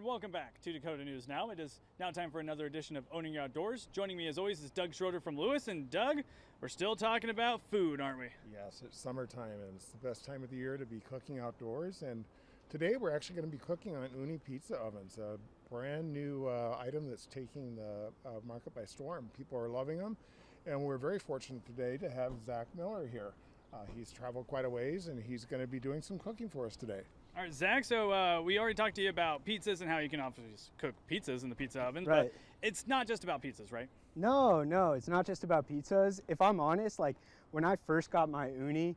welcome back to Dakota News Now. It is now time for another edition of Owning Your Outdoors. Joining me as always is Doug Schroeder from Lewis. And Doug, we're still talking about food, aren't we? Yes, it's summertime and it's the best time of the year to be cooking outdoors. And today we're actually going to be cooking on Ooni pizza ovens, a brand new item that's taking the market by storm. People are loving them. And we're very fortunate today to have Zach Miller here. He's traveled quite a ways and he's going to be doing some cooking for us today. All right, Zach, so we already talked to you about pizzas and how you can obviously cook pizzas in the pizza oven, right. But it's not just about pizzas, right? No, it's not just about pizzas. If I'm honest, like when I first got my Ooni,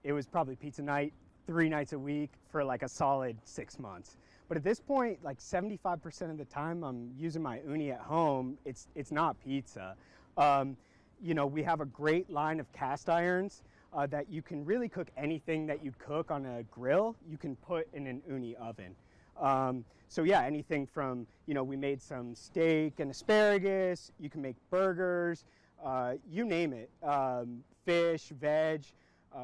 it was probably pizza night 3 nights a week for like a solid 6 months. But at this point, like 75% of the time I'm using my Ooni at home, it's not pizza. You know, we have a great line of cast irons that you can really cook anything that you'd cook on a grill, you can put in an Ooni oven. So yeah, anything from, you know, we made some steak and asparagus, you can make burgers, you name it, fish, veg.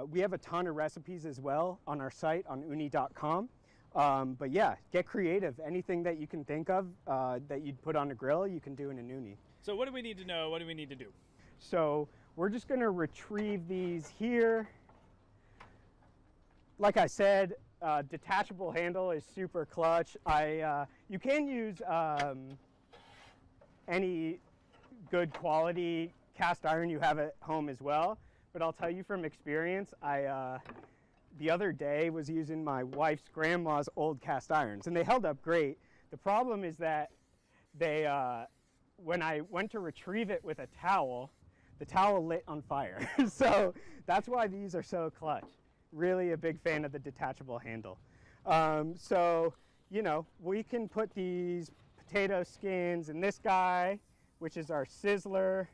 We have a ton of recipes as well on our site on ooni.com. But yeah, get creative. Anything that you can think of that you'd put on a grill, you can do in an Ooni. So what do we need to know? What do we need to do? So we're just going to retrieve these here. Like I said, detachable handle is super clutch. You can use any good quality cast iron you have at home as well, but I'll tell you from experience, the other day was using my wife's grandma's old cast irons and they held up great. The problem is that they, when I went to retrieve it with a towel, the towel lit on fire. So that's why these are so clutch. Really a big fan of the detachable handle. So, you know, we can put these potato skins in this guy, which is our sizzler.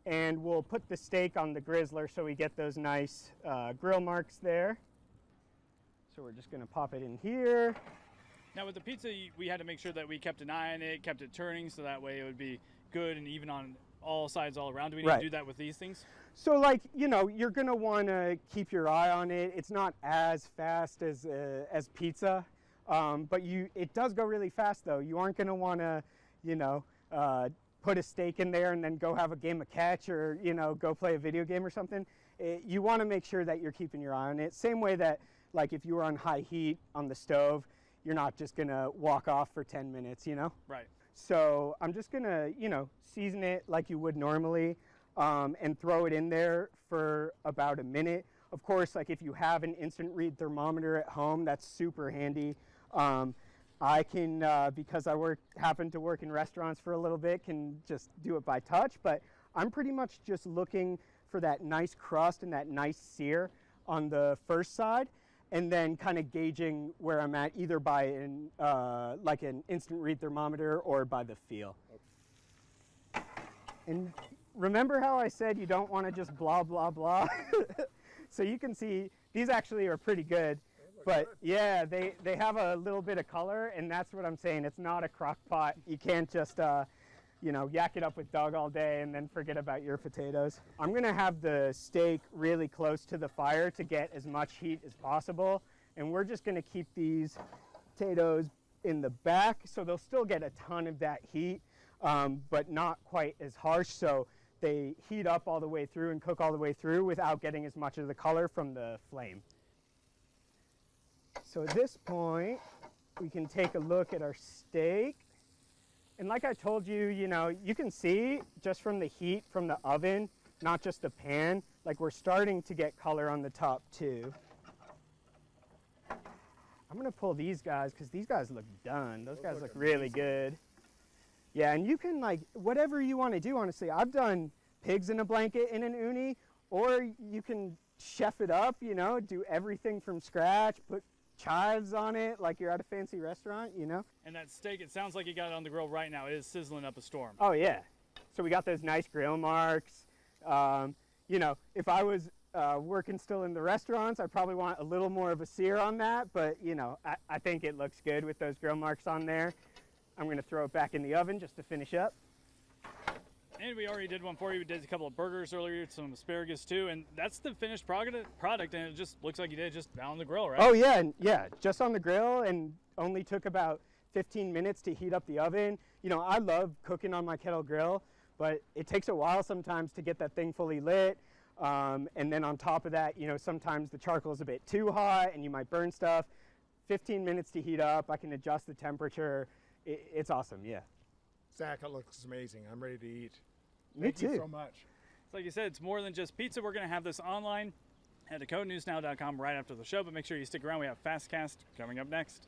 And we'll put the steak on the grizzler so we get those nice grill marks there. So we're just gonna pop it in here. Now with the pizza, we had to make sure that we kept an eye on it, kept it turning, so that way it would be good and even on all sides all around. Do we need to do that with these things? So like, you know, you're gonna wanna keep your eye on it. It's not as fast as pizza, but it does go really fast though. You aren't gonna wanna, you know, put a steak in there and then go have a game of catch or, you know, go play a video game or something. You wanna make sure that you're keeping your eye on it. Same way that like if you were on high heat on the stove, you're not just gonna walk off for 10 minutes, you know? Right. So I'm just gonna, you know, season it like you would normally and throw it in there for about a minute. Of course, like if you have an instant read thermometer at home, that's super handy. I can, because I happen to work in restaurants for a little bit, can just do it by touch, but I'm pretty much just looking for that nice crust and that nice sear on the first side, and then kind of gauging where I'm at either by like an instant read thermometer or by the feel. And remember how I said you don't want to just blah, blah, blah? So you can see these actually are pretty good. But yeah, they have a little bit of color, and that's what I'm saying. It's not a crock pot. You can't just, you know, yak it up with Doug all day and then forget about your potatoes. I'm gonna have the steak really close to the fire to get as much heat as possible. And we're just gonna keep these potatoes in the back so they'll still get a ton of that heat, but not quite as harsh. So they heat up all the way through and cook all the way through without getting as much of the color from the flame. So at this point, we can take a look at our steak. And like I told you, you know, you can see just from the heat from the oven, not just the pan, like we're starting to get color on the top too. I'm gonna pull these guys because these guys look done. Those guys look really good. Yeah, and you can like, whatever you wanna do, honestly. I've done pigs in a blanket in an Ooni, or you can chef it up, you know, do everything from scratch, put chives on it like you're at a fancy restaurant, you know? And that steak, it sounds like you got it on the grill right now. It is sizzling up a storm. Oh yeah. So we got those nice grill marks. You know, if I was working still in the restaurants, I probably want a little more of a sear on that, but you know, I think it looks good with those grill marks on there. I'm gonna throw it back in the oven just to finish up. And we already did one for you. We did a couple of burgers earlier, some asparagus too, and that's the finished product, and it just looks like you did it just on the grill, right? Oh yeah, just on the grill, and only took about 15 minutes to heat up the oven. You know, I love cooking on my kettle grill, but it takes a while sometimes to get that thing fully lit. And then on top of that, you know, sometimes the charcoal is a bit too hot and you might burn stuff. 15 minutes to heat up. I can adjust the temperature. It's awesome, yeah. Zach, it looks amazing. I'm ready to eat. Me Thank too. you so much. It's like you said, it's more than just pizza. We're going to have this online at dakotanewsnow.com right after the show, but make sure you stick around. We have Fastcast coming up next.